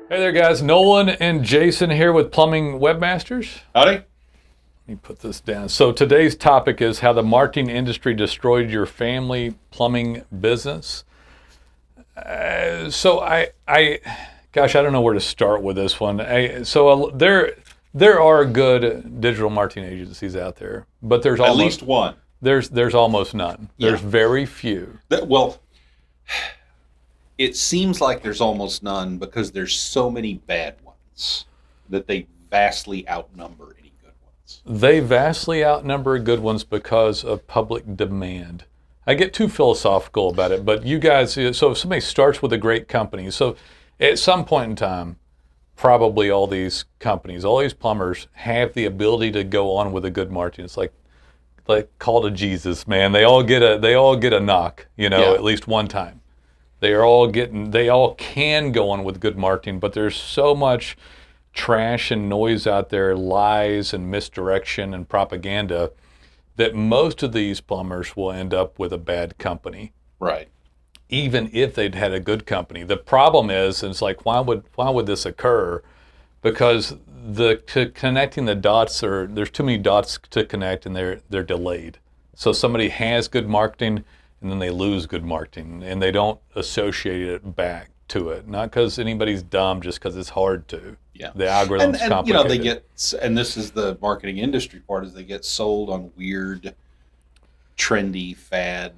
Hey there, guys. Nolen and Jason here with Plumbing Webmasters. Howdy. Let me put this down. So today's topic is how the marketing industry destroyed your family plumbing business. Gosh, I don't know where to start with this one. There are good digital marketing agencies out there, but there's at least one. There's almost none. There's Yeah. very few. Well, it seems like there's almost none because there's so many bad ones that they vastly outnumber any good ones. They vastly outnumber good ones because of public demand. I get too philosophical about it, but you guys, so if somebody starts with a great company, so at some point in time, probably all these companies, all these plumbers have the ability to go on with a good marketing. It's like call to Jesus, man. They all get a knock, at least one time. They all can go on with good marketing, but there's so much trash and noise out there, lies and misdirection and propaganda, that most of these plumbers will end up with a bad company. Right. Even if they'd had a good company. The problem is, it's like, why would this occur? Because connecting the dots, there's too many dots to connect, and they're delayed. So somebody has good marketing, and then they lose good marketing, and they don't associate it back to it. Not because anybody's dumb, just because it's hard to. Yeah. The algorithm's complicated. They get, and this is the marketing industry part, is they get sold on weird, trendy, fad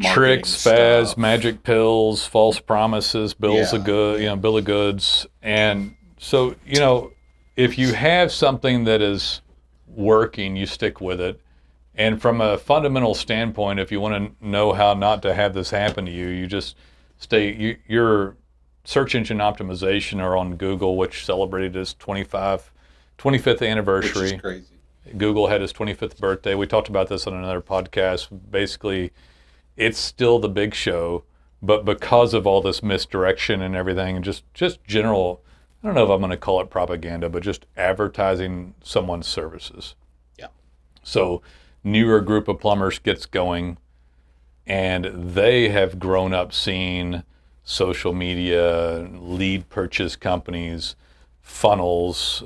tricks, stuff. fads, magic pills, false promises, bill of goods. And so, if you have something that is working, you stick with it. And from a fundamental standpoint, if you want to know how not to have this happen to you, you just your search engine optimization are on Google, which celebrated its 25th anniversary. Which is crazy. Google had his 25th birthday. We talked about this on another podcast. Basically, it's still the big show, but because of all this misdirection and everything, and just general, I don't know if I'm going to call it propaganda, but just advertising someone's services. Yeah. So newer group of plumbers gets going, and they have grown up seeing social media, lead purchase companies, funnels,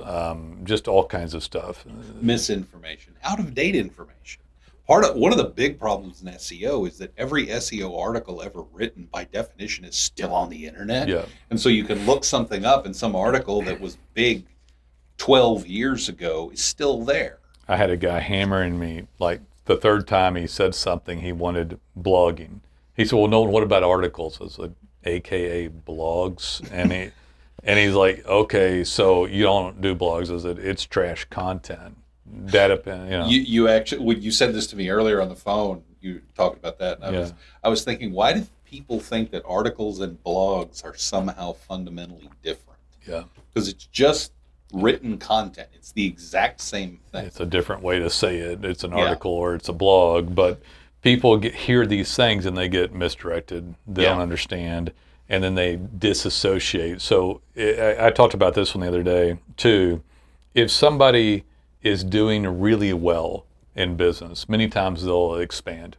just all kinds of stuff. Misinformation, out-of-date information. One of the big problems in SEO is that every SEO article ever written, by definition, is still on the internet. Yeah. And so you can look something up, and some article that was big 12 years ago is still there. I had a guy hammering me, like the third time he said something, he wanted blogging. He said, well, no, what about articles? I was like, AKA blogs. And he's like, okay, so you don't do blogs. I said, it's trash content. Data, You actually, when you said this to me earlier on the phone, you talked about that, and I was thinking, why do people think that articles and blogs are somehow fundamentally different? Yeah. Because it's just written content. It's the exact same thing. It's a different way to say it. It's an article or it's a blog, but people hear these things and they get misdirected. They don't understand, and then they disassociate. So I talked about this one the other day too. If somebody is doing really well in business, many times they'll expand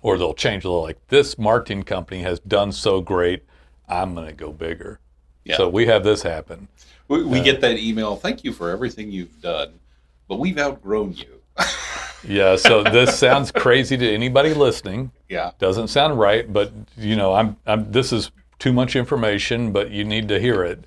or they'll change. They'll like, this marketing company has done so great, I'm going to go bigger. Yeah. So we have this happen. We get that email, thank you for everything you've done, but we've outgrown you. Yeah, so this sounds crazy to anybody listening. Yeah. Doesn't sound right, but this is too much information, but you need to hear it.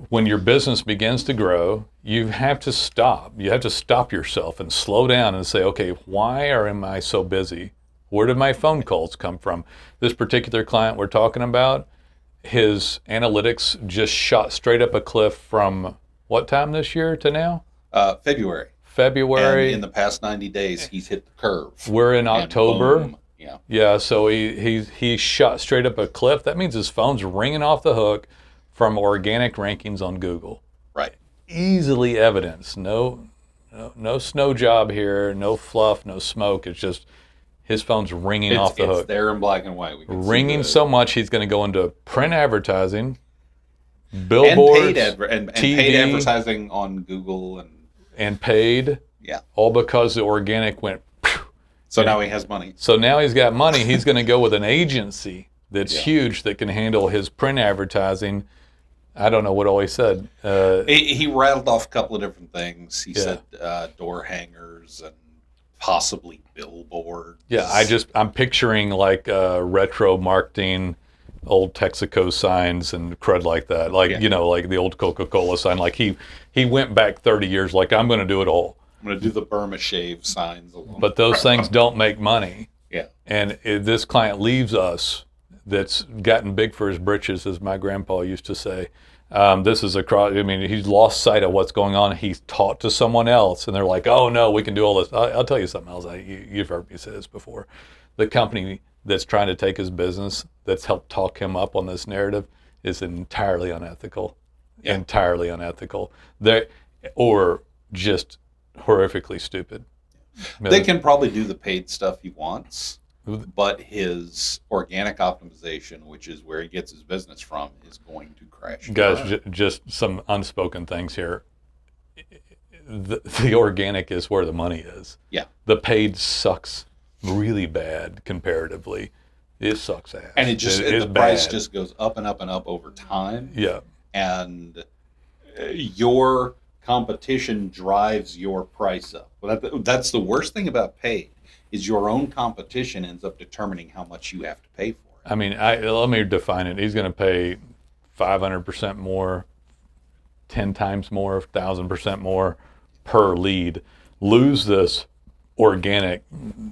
When your business begins to grow, you have to stop. You have to stop yourself and slow down and say, okay, why am I so busy? Where did my phone calls come from? This particular client we're talking about, his analytics just shot straight up a cliff from what time this year to now? February. And in the past 90 days, he's hit the curve. We're in October. Boom. Yeah. Yeah, so he shot straight up a cliff. That means his phone's ringing off the hook from organic rankings on Google. Right. Easily evidenced. No snow job here, no fluff, no smoke. It's just his phone's ringing off the hook. It's there in black and white. We can ringing so much, he's going to go into print advertising, billboards, and paid advertising on Google and paid. Yeah. All because the organic went. So now he has money. So now he's got money. He's going to go with an agency. that's huge that can handle his print advertising. I don't know what all he said. He rattled off a couple of different things. He said door hangers and possibly billboards. Yeah, I'm picturing like retro marketing, old Texaco signs and crud like that. Like, like the old Coca-Cola sign. Like he went back 30 years like, I'm going to do it all. I'm going to do the Burma shave signs along. But those things don't make money. Yeah. And this client leaves us that's gotten big for his britches, as my grandpa used to say. This is he's lost sight of what's going on. He's taught to someone else, and they're like, oh, no, we can do all this. I'll tell you something else. You've heard me say this before. The company that's trying to take his business, that's helped talk him up on this narrative, is entirely unethical. Yeah. Entirely unethical. Or just horrifically stupid. They can probably do the paid stuff he wants, but his organic optimization, which is where he gets his business from, is going to crash. Guys, just some unspoken things here. The organic is where the money is. Yeah. The paid sucks really bad comparatively. It sucks ass. And the price just goes up and up and up over time. Yeah. And your competition drives your price up. That's the worst thing about paid, is your own competition ends up determining how much you have to pay for it. I mean, let me define it. He's going to pay 500% more, 10 times more, 1,000% more per lead. Lose this organic,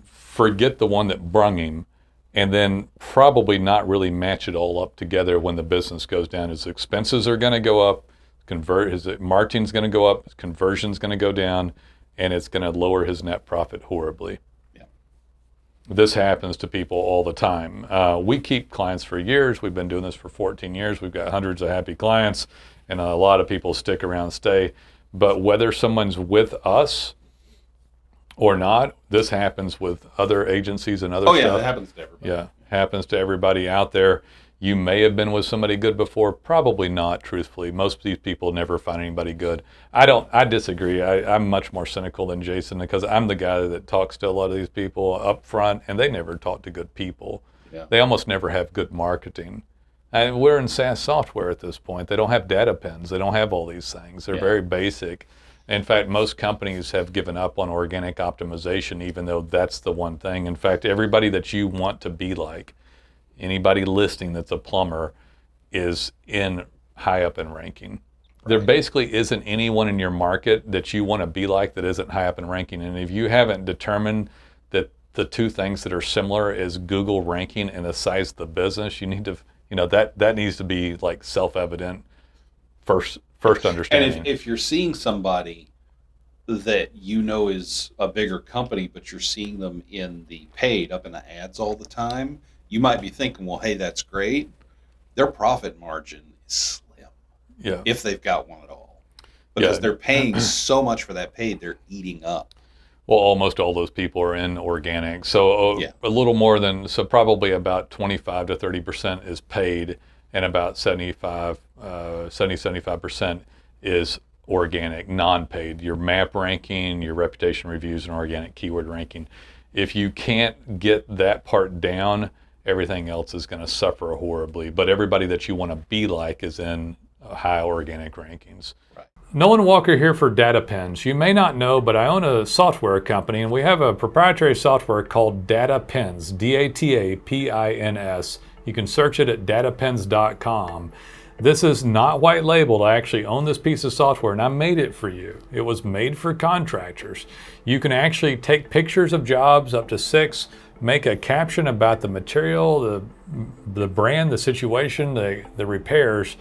forget the one that brung him, and then probably not really match it all up together when the business goes down. His expenses are going to go up, his marketing's going to go up, his conversion's going to go down, and it's going to lower his net profit horribly. Yeah. This happens to people all the time. We keep clients for years. We've been doing this for 14 years. We've got hundreds of happy clients, and a lot of people stick around and stay. But whether someone's with us or not, this happens with other agencies and other stuff. Oh, yeah, that happens to everybody. Yeah, happens to everybody out there. You may have been with somebody good before. Probably not, truthfully. Most of these people never find anybody good. I disagree. I'm much more cynical than Jason, because I'm the guy that talks to a lot of these people up front, and they never talk to good people. Yeah. They almost never have good marketing. And we're in SaaS software at this point. They don't have data pins. They don't have all these things. They're very basic. In fact, most companies have given up on organic optimization, even though that's the one thing. In fact, everybody that you want to be like, anybody listing that's a plumber, is high up in ranking. Right. There basically isn't anyone in your market that you want to be like that isn't high up in ranking. And if you haven't determined that the two things that are similar is Google ranking and the size of the business, you need to, that needs to be like self-evident first understanding. And if you're seeing somebody that is a bigger company, but you're seeing them in the paid, up in the ads all the time, you might be thinking, well, hey, that's great. Their profit margin is slim. Yeah. If they've got one at all. Because they're paying so much for that paid, they're eating up. Well, almost all those people are in organic. So a little more than, probably about 25 to 30% is paid, and about 75% is organic, non-paid. Your map ranking, your reputation reviews, and organic keyword ranking. If you can't get that part down, everything else is going to suffer horribly. But everybody that you want to be like is in high organic rankings. Right. Nolan Walker here for Data Pins. You may not know, but I own a software company, and we have a proprietary software called Data Pins, DATAPINS. You can search it at datapins.com. This is not white labeled. I actually own this piece of software, and I made it for you. It was made for contractors. You can actually take pictures of jobs, up to 6, make a caption about the material, the brand, the situation, the repairs,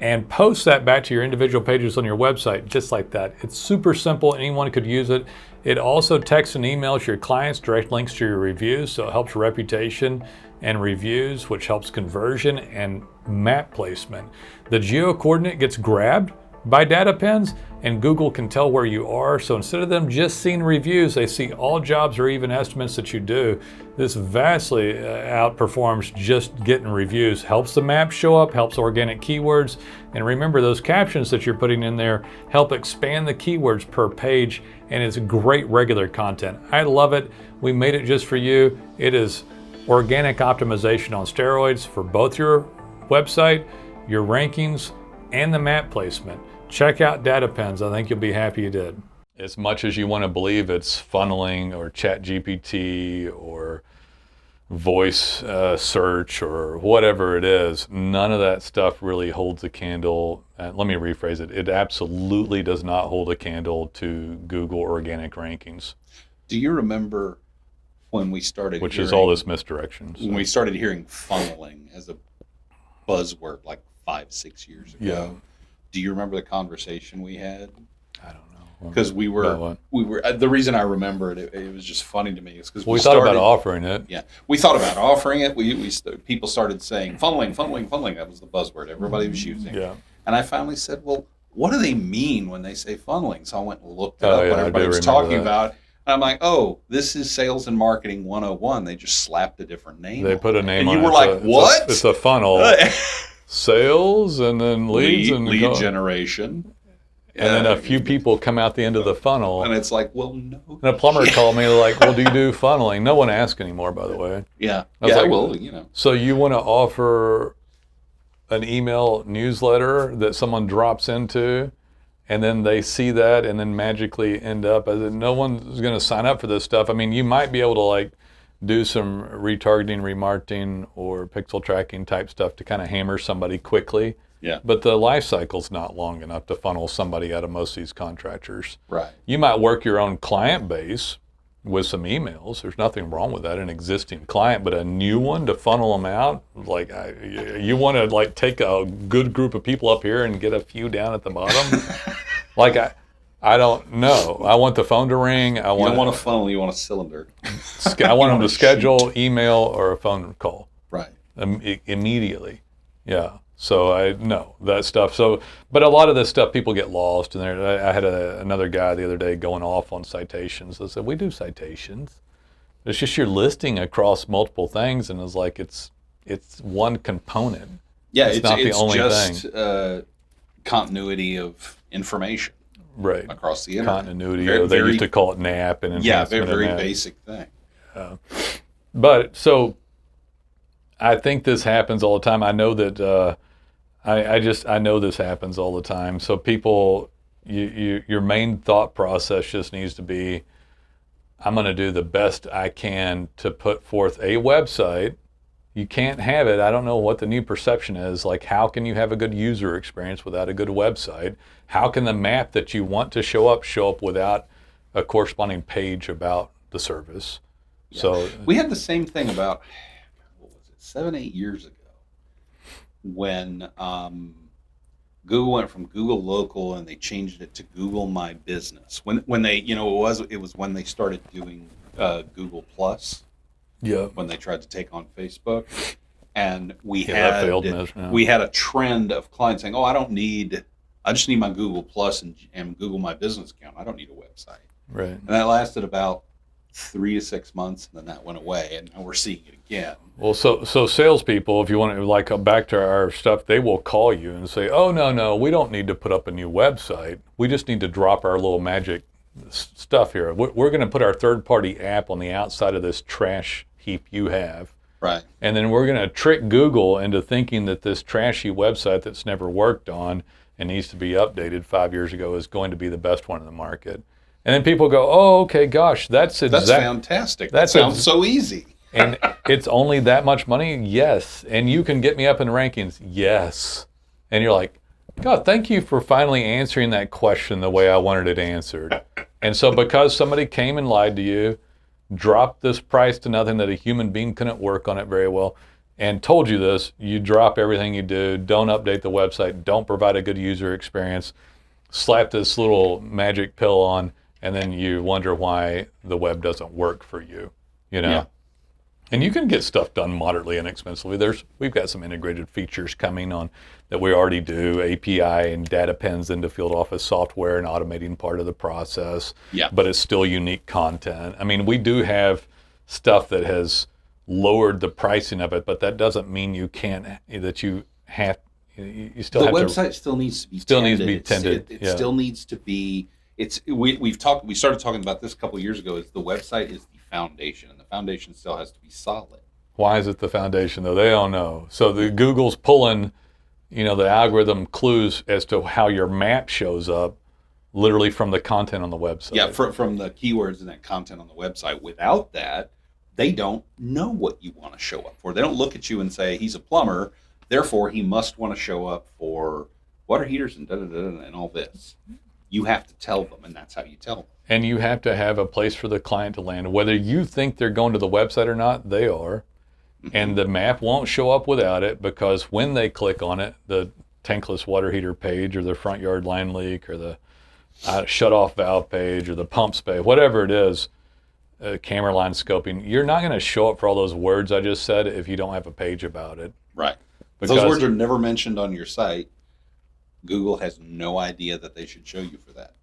and post that back to your individual pages on your website, just like that. It's super simple. Anyone could use it. It also texts and emails your clients direct links to your reviews, so it helps reputation and reviews, which helps conversion and map placement. The geo coordinate gets grabbed by data pins, and Google can tell where you are. So instead of them just seeing reviews, they see all jobs or even estimates that you do. This vastly outperforms just getting reviews. Helps the map show up, helps organic keywords. And remember, those captions that you're putting in there help expand the keywords per page, and it's great regular content. I love it. We made it just for you. It is organic optimization on steroids for both your website, your rankings, and the map placement. Check out DataPens. I think you'll be happy you did. As much as you want to believe it's funneling or ChatGPT or voice search or whatever it is, none of that stuff really holds a candle. Let me rephrase it. It absolutely does not hold a candle to Google organic rankings. Do you remember when we started Which is all this misdirection. So. When we started hearing funneling as a buzzword like 5-6 years ago. Yeah. Do you remember the conversation we had? I don't know. Because we were the reason I remember it was just funny to me is because we thought about offering it. Yeah, we thought about offering it. People started saying funneling. That was the buzzword everybody was using. Yeah. And I finally said, well, what do they mean when they say funneling? So I went and looked it up what Yeah, everybody was talking about. And I'm like, oh, this is sales and marketing 101. They just slapped a different name. They put a name on it. And you were like, what? It's a funnel. Sales and then leads and lead generation. And then a few people come out the end of the funnel. And it's like, well, no. And a plumber called me like, well, do you do funneling? No one asks anymore, by the way. Yeah. Well, So you want to offer an email newsletter that someone drops into, and then they see that and then magically end up as no one's going to sign up for this stuff. I mean, you might be able to like do some retargeting, remarketing, or pixel tracking type stuff to kind of hammer somebody quickly. Yeah. But the life cycle's not long enough to funnel somebody out of most of these contractors. Right. You might work your own client base with some emails. There's nothing wrong with that, an existing client, but a new one to funnel them out, like you want to like take a good group of people up here and get a few down at the bottom. Like I don't know. I want the phone to ring. You don't want a funnel, you want a cylinder. I want them to schedule email or a phone call. Right. Immediately. Yeah. So I know that stuff. So, but a lot of this stuff, people get lost. And I had another guy the other day going off on citations. I said, we do citations. It's just you're listing across multiple things, and it's like it's one component. Yeah, it's not the only just, thing. Continuity of information. Right. Across the internet. Continuity. They used to call it NAP and enhancement. Yeah, very basic thing. But so I think this happens all the time. I know that I know this happens all the time. So people, your main thought process just needs to be, I'm going to do the best I can to put forth a website. You can't have it. I don't know what the new perception is. Like, how can you have a good user experience without a good website? How can the map that you want to show up without a corresponding page about the service? Yeah. So we had the same thing about, 7-8 years ago, when Google went from Google Local and they changed it to Google My Business. When they, it was when they started doing Google Plus. Yeah. When they tried to take on Facebook, and we had a trend of clients saying, "Oh, I just need my Google Plus and Google My Business account. I don't need a website." Right. And that lasted about 3 to 6 months, and then that went away, and now we're seeing it again. Well, so salespeople, if you want to like back to our stuff, they will call you and say, "Oh, no, we don't need to put up a new website. We just need to drop our little magic stuff here. We're going to put our third-party app on the outside of this trash heap you have." Right. And then we're going to trick Google into thinking that this trashy website that's never worked on and needs to be updated 5 years ago is going to be the best one in the market. And then people go, "Oh, okay, gosh, that's fantastic. That sounds so easy." And it's only that much money? Yes. And you can get me up in rankings? Yes. And you're like, God, thank you for finally answering that question the way I wanted it answered. And so because somebody came and lied to you, dropped this price to nothing that a human being couldn't work on it very well, and told you this, you drop everything you do, don't update the website, don't provide a good user experience, slap this little magic pill on, and then you wonder why the web doesn't work for you, Yeah. And you can get stuff done moderately inexpensively. We've got some integrated features coming on that we already do, API and data pens into field office software and automating part of the process. Yeah. But it's still unique content. I mean, we do have stuff that has lowered the pricing of it, but that doesn't mean you still have to. The website still needs to be tended. It still needs to be. We started talking about this a couple of years ago. Is the website is the foundation, and the foundation still has to be solid. Why is it the foundation though? They don't know. So the Google's pulling, the algorithm clues as to how your map shows up, literally from the content on the website. Yeah, from the keywords and that content on the website. Without that, they don't know what you want to show up for. They don't look at you and say, he's a plumber, therefore he must want to show up for water heaters and and all this. You have to tell them, and that's how you tell them. And you have to have a place for the client to land. Whether you think they're going to the website or not, they are. And the map won't show up without it, because when they click on it, the tankless water heater page or the front yard line leak or the shut-off valve page or the pump page, whatever it is, camera line scoping, you're not going to show up for all those words I just said if you don't have a page about it. Right. If those words are never mentioned on your site, Google has no idea that they should show you for that.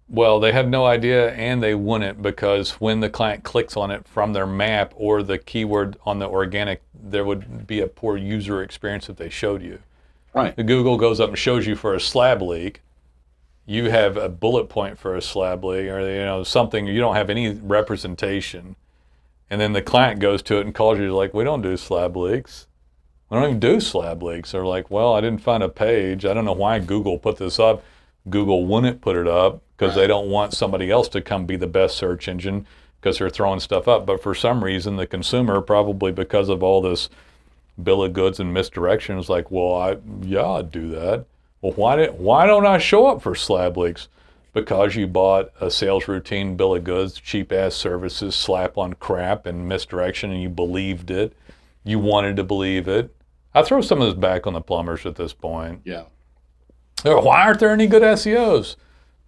Well, they have no idea, and they wouldn't, because when the client clicks on it from their map or the keyword on the organic, there would be a poor user experience if they showed you. Right. The Google goes up and shows you for a slab leak. You have a bullet point for a slab leak, or something. You don't have any representation, and then the client goes to it and calls you like, "We don't do slab leaks. We don't even do slab leaks." They're like, "Well, I didn't find a page. I don't know why Google put this up." Google wouldn't put it up because they don't want somebody else to come be the best search engine, because they're throwing stuff up. But for some reason, the consumer, probably because of all this bill of goods and misdirection, is like, "Well, I'd do that." Well, why don't I show up for slab leaks? Because you bought a sales routine bill of goods, cheap ass services, slap on crap and misdirection, and you believed it. You wanted to believe it. I throw some of this back on the plumbers at this point. Yeah. Why aren't there any good SEOs?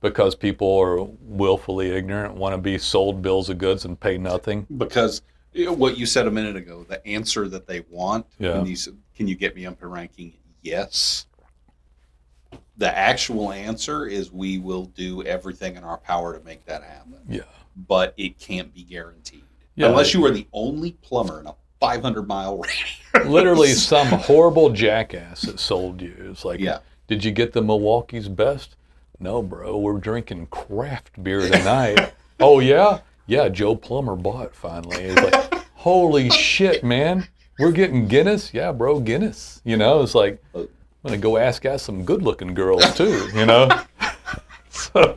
Because people are willfully ignorant, want to be sold bills of goods and pay nothing. Because what you said a minute ago, the answer that they want, when you said, "Can you get me up in ranking?" Yes. The actual answer is, we will do everything in our power to make that happen. Yeah. But it can't be guaranteed. Yeah. Unless you are the only plumber in a 500-mile radius. Literally some horrible jackass that sold you. It's like, did you get the Milwaukee's Best? No, bro, we're drinking craft beer tonight. Oh, yeah? Yeah, Joe Plumber bought finally. It's like, holy shit, man. We're getting Guinness? Yeah, bro, Guinness. It's like, I'm going to go ask out some good-looking girls, too, So,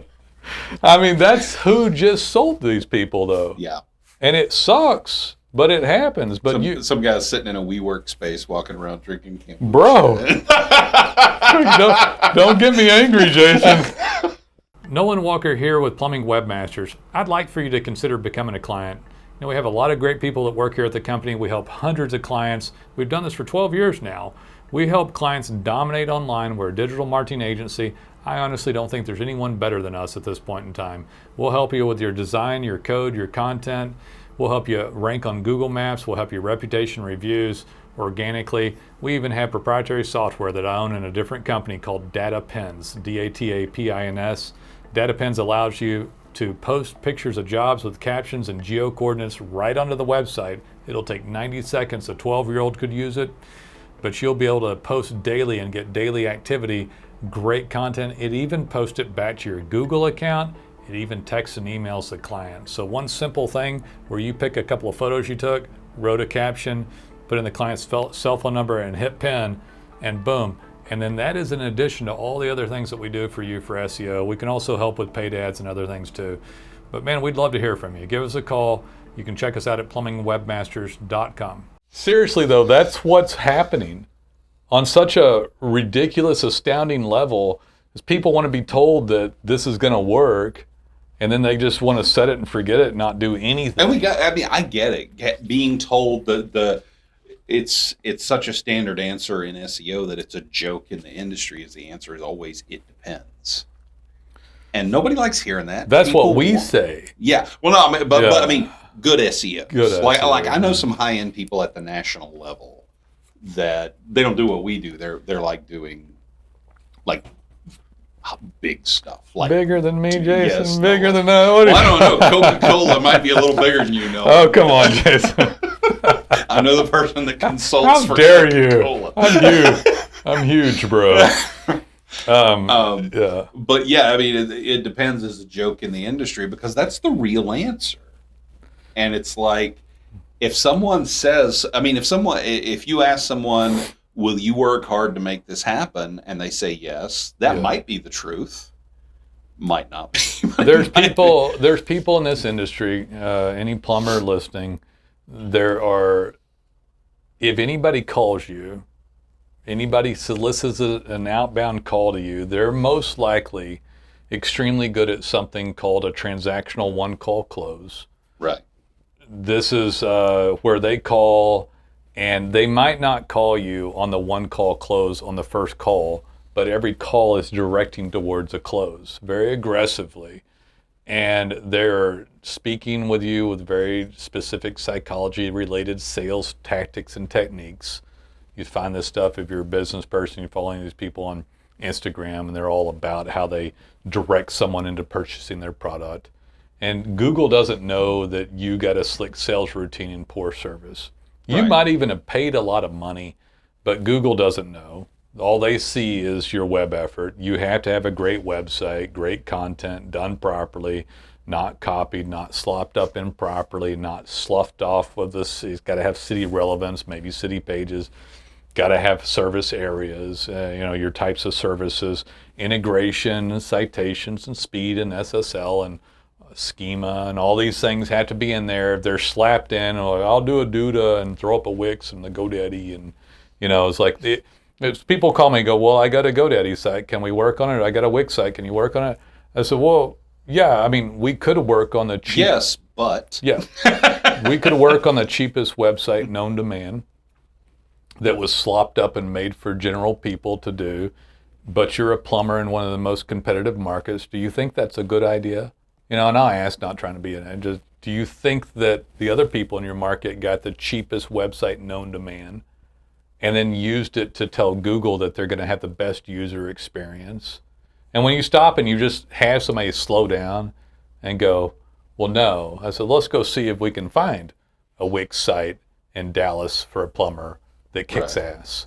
I mean, that's who just sold these people, though. Yeah. And it sucks, but it happens. But some guy's sitting in a WeWork space walking around drinking Campbell. Bro. Don't get me angry, Jason. Nolen Walker here with Plumbing Webmasters. I'd like for you to consider becoming a client. We have a lot of great people that work here at the company. We help hundreds of clients. We've done this for 12 years now. We help clients dominate online. We're a digital marketing agency. I honestly don't think there's anyone better than us at this point in time. We'll help you with your design, your code, your content. We'll help you rank on Google Maps. We'll help you reputation reviews organically. We even have proprietary software that I own in a different company called DataPins, DATAPINS. DataPins allows you to post pictures of jobs with captions and geo coordinates right onto the website. It'll take 90 seconds. A 12-year-old could use it, but you'll be able to post daily and get daily activity, great content. It even posts it back to your Google account. It even texts and emails the client. So one simple thing where you pick a couple of photos you took, wrote a caption, put in the client's cell phone number and hit pin, and boom. And then that is in addition to all the other things that we do for you for SEO. We can also help with paid ads and other things too. But man, we'd love to hear from you. Give us a call. You can check us out at plumbingwebmasters.com. Seriously though, that's what's happening on such a ridiculous, astounding level, is people want to be told that this is going to work, and then they just want to set it and forget it and not do anything. And I get it. Being told it's such a standard answer in SEO that it's a joke in the industry, as the answer is always, it depends. And nobody likes hearing that. That's people what we say. Yeah. Well, no, but I mean, good SEO. Good like, SEO. Like I know some high-end people at the national level that they don't do what we do. They're like doing like big stuff. Like bigger than me, Jason. Yes, bigger no. than that. Well, I don't know. Coca-Cola might be a little bigger than you know. Oh, come on, Jason. I know the person that consults How for dare Coca-Cola. you? I'm huge, bro. Yeah. But yeah, I mean, it depends as a joke in the industry, because that's the real answer. And it's like, if someone says, I mean, if you ask someone, will you work hard to make this happen? And they say yes, that might be the truth. Might not be. There's people in this industry, any plumber listening, if anybody calls you, anybody solicits an outbound call to you, they're most likely extremely good at something called a transactional one-call close. Right. This is where they call, and they might not call you on the one-call close on the first call, but every call is directing towards a close very aggressively. And they're speaking with you with very specific psychology-related sales tactics and techniques. You find this stuff if you're a business person, you're following these people on Instagram, and they're all about how they direct someone into purchasing their product. And Google doesn't know that you got a slick sales routine and poor service. You might even have paid a lot of money, but Google doesn't know. All they see is your web effort. You have to have a great website, great content, done properly, not copied, not slopped up improperly, not sloughed off with this. It's got to have city relevance, maybe city pages. Got to have service areas, your types of services, integration, and citations, and speed, and SSL, and schema, and all these things have to be in there. If they're slapped in, I'll do a Duda and throw up a Wix and the GoDaddy, and it's like people call me and go, well, I got a GoDaddy site. Can we work on it? I got a Wix site. Can you work on it? I said, well, yeah. I mean, we could work on the cheapest. Yes, but we could work on the cheapest website known to man that was slopped up and made for general people to do, but you're a plumber in one of the most competitive markets. Do you think that's a good idea? And I ask, not trying to be do you think that the other people in your market got the cheapest website known to man and then used it to tell Google that they're going to have the best user experience? And when you stop and you just have somebody slow down and go, well, no. I said, let's go see if we can find a Wix site in Dallas for a plumber that kicks ass.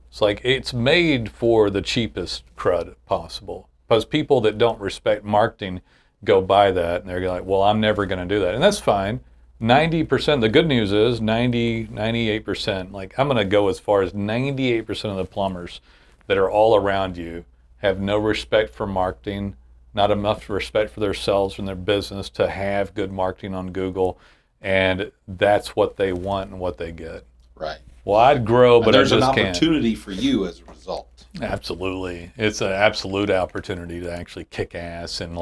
It's like it's made for the cheapest crud possible, because people that don't respect marketing go buy that and they're like, well, I'm never going to do that. And that's fine. 90%, the good news is 98%, like I'm going to go as far as 98% of the plumbers that are all around you have no respect for marketing, not enough respect for themselves and their business to have good marketing on Google. And that's what they want and what they get. Right. Well, I'd grow, but I just can't. There's an opportunity for you as a result. Absolutely. It's an absolute opportunity to actually kick ass and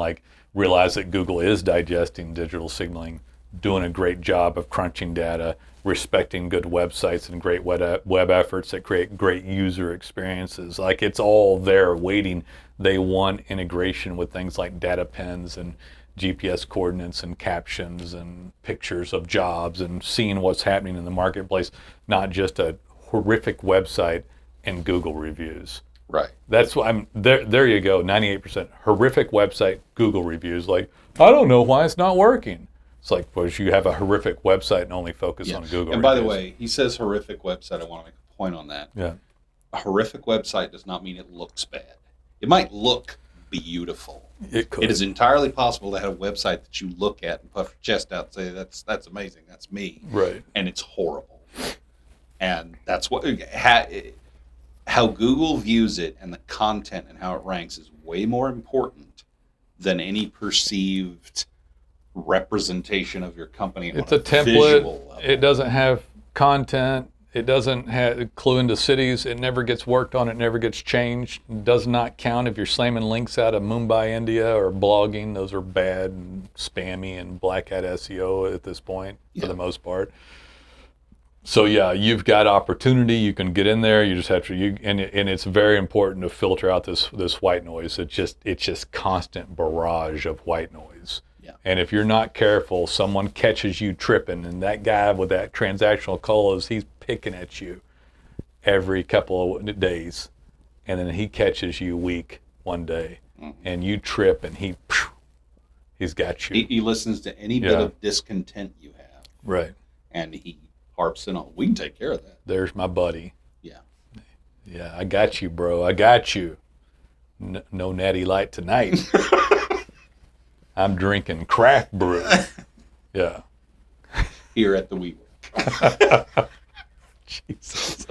realize that Google is digesting digital signaling, doing a great job of crunching data, respecting good websites and great web efforts that create great user experiences. It's all there waiting. They want integration with things like data pens and GPS coordinates and captions and pictures of jobs and seeing what's happening in the marketplace, not just a horrific website and Google reviews. Right. That's why I'm there. There you go. 98% horrific website, Google reviews. I don't know why it's not working. It's like, well, you have a horrific website and only focus on Google. And by the way, he says horrific website. I want to make a point on that. Yeah. A horrific website does not mean it looks bad. It might look beautiful. It could. It is entirely possible to have a website that you look at and puff your chest out and say, that's amazing. That's me. Right. And it's horrible. And that's what how Google views it, and the content and how it ranks is way more important than any perceived representation of your company. It's a template. It doesn't have content. It doesn't have a clue into cities. It never gets worked on. It never gets changed. It does not count if you're slamming links out of Mumbai, India, or blogging. Those are bad and spammy and black hat SEO at this point, for the most part. So yeah, you've got opportunity. You can get in there. You just have to. And it's very important to filter out this white noise. It's just constant barrage of white noise. Yeah. And if you're not careful, someone catches you tripping, and that guy with that transactional close, he's picking at you every couple of days, and then he catches you weak one day, and you trip, and he's got you. He listens to any bit of discontent you have, right? And he harps in on. We can take care of that. There's my buddy. Yeah, I got you, bro. I got you. No natty light tonight. I'm drinking craft brew. Yeah. Here at the WeWork. Jesus.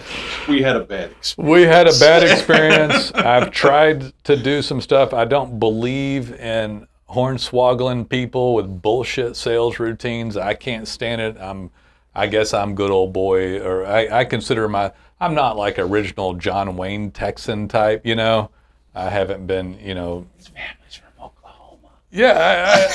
We had a bad experience. We had a bad experience. I've tried to do some stuff. I don't believe in hornswoggling people with bullshit sales routines. I can't stand it. I guess I'm good old boy, or I consider I'm not like original John Wayne Texan type, you know. I haven't been, you know. His family's from Oklahoma. Yeah,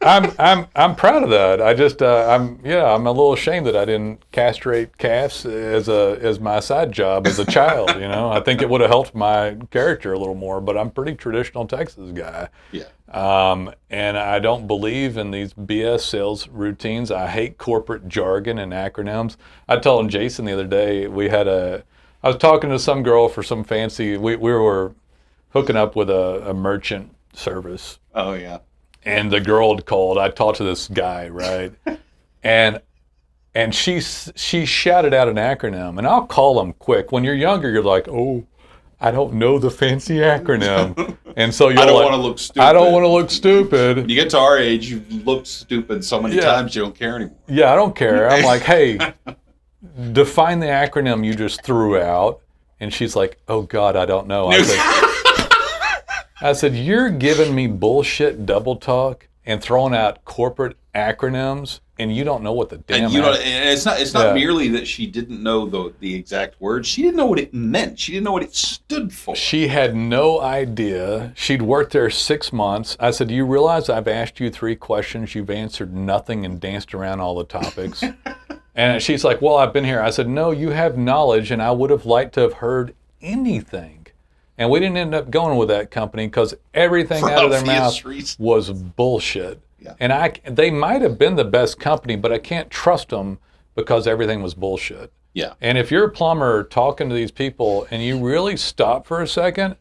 I'm proud of that. I'm a little ashamed that I didn't castrate calves as my side job as a child. You know, I think it would have helped my character a little more. But I'm a pretty traditional Texas guy. Yeah. And I don't believe in these BS sales routines. I hate corporate jargon and acronyms. I told Jason the other day I was talking to some girl for some fancy. We were hooking up with a merchant service. Oh yeah. And the girl had called. I talked to this guy, right? and she shouted out an acronym, and I'll call them quick. When you're younger, you're like, oh, I don't know the fancy acronym, and so you're I don't want to look stupid. I don't want to look stupid. You get to our age, you've looked stupid so many times you don't care anymore. Yeah, I don't care. I'm like, hey, define the acronym you just threw out, and she's like, oh God, I don't know. I said, you're giving me bullshit double talk and throwing out corporate acronyms, and you don't know what the damn. And it's not merely that she didn't know the exact words. She didn't know what it meant. She didn't know what it stood for. She had no idea. She'd worked there 6 months. I said, do you realize I've asked you 3 questions? You've answered nothing and danced around all the topics. And she's like, well, I've been here. I said, no, you have knowledge, and I would have liked to have heard anything. And we didn't end up going with that company because everything out of their mouth was bullshit. Yeah. And they might have been the best company, but I can't trust them because everything was bullshit. Yeah. And if you're a plumber talking to these people and you really stop for a second,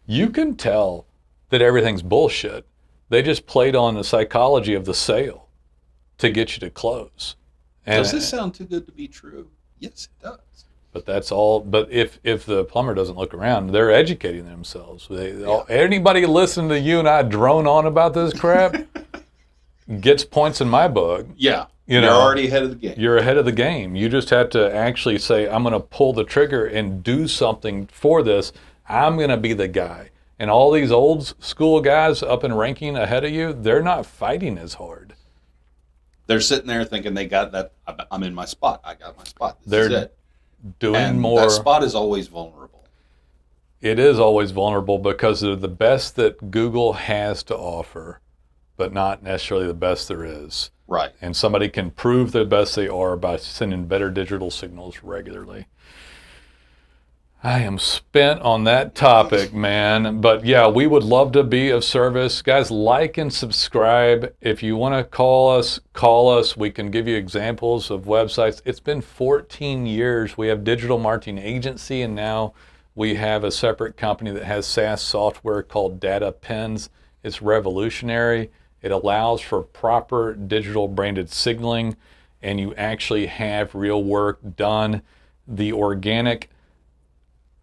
you can tell that everything's bullshit. They just played on the psychology of the sale to get you to close. And does this sound too good to be true? Yes, it does. But that's all. But if the plumber doesn't look around, they're educating themselves. Anybody listening to you and I drone on about this crap gets points in my book. Yeah, you're already ahead of the game. You're ahead of the game. You just have to actually say, I'm going to pull the trigger and do something for this. I'm going to be the guy. And all these old school guys up in ranking ahead of you, they're not fighting as hard. They're sitting there thinking they got that. I'm in my spot. I got my spot. This is it. Doing more. That spot is always vulnerable. It is always vulnerable because they're the best that Google has to offer, but not necessarily the best there is. Right. And somebody can prove the best they are by sending better digital signals regularly. I am spent on that topic, man. But yeah, we would love to be of service. Guys, like and subscribe. If you want to call us. We can give you examples of websites. It's been 14 years. We have digital marketing agency, and now we have a separate company that has SaaS software called Data Pens. It's revolutionary. It allows for proper digital branded signaling, and you actually have real work done. The organic,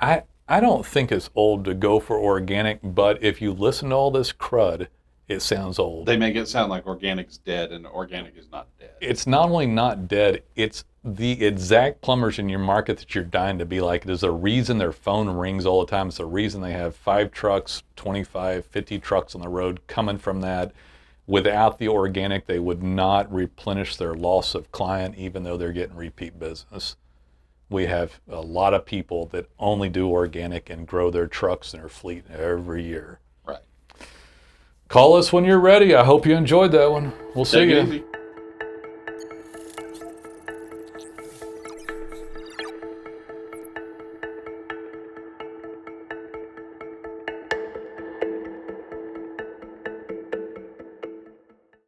I don't think it's old to go for organic, but if you listen to all this crud, it sounds old. They make it sound like organic's dead, and organic is not dead. It's not only not dead, it's the exact plumbers in your market that you're dying to be like. There's a reason their phone rings all the time. It's a reason they have 5 trucks, 25, 50 trucks on the road coming from that. Without the organic, they would not replenish their loss of client, even though they're getting repeat business. We have a lot of people that only do organic and grow their trucks and their fleet every year. Right. Call us when you're ready. I hope you enjoyed that one. We'll see you.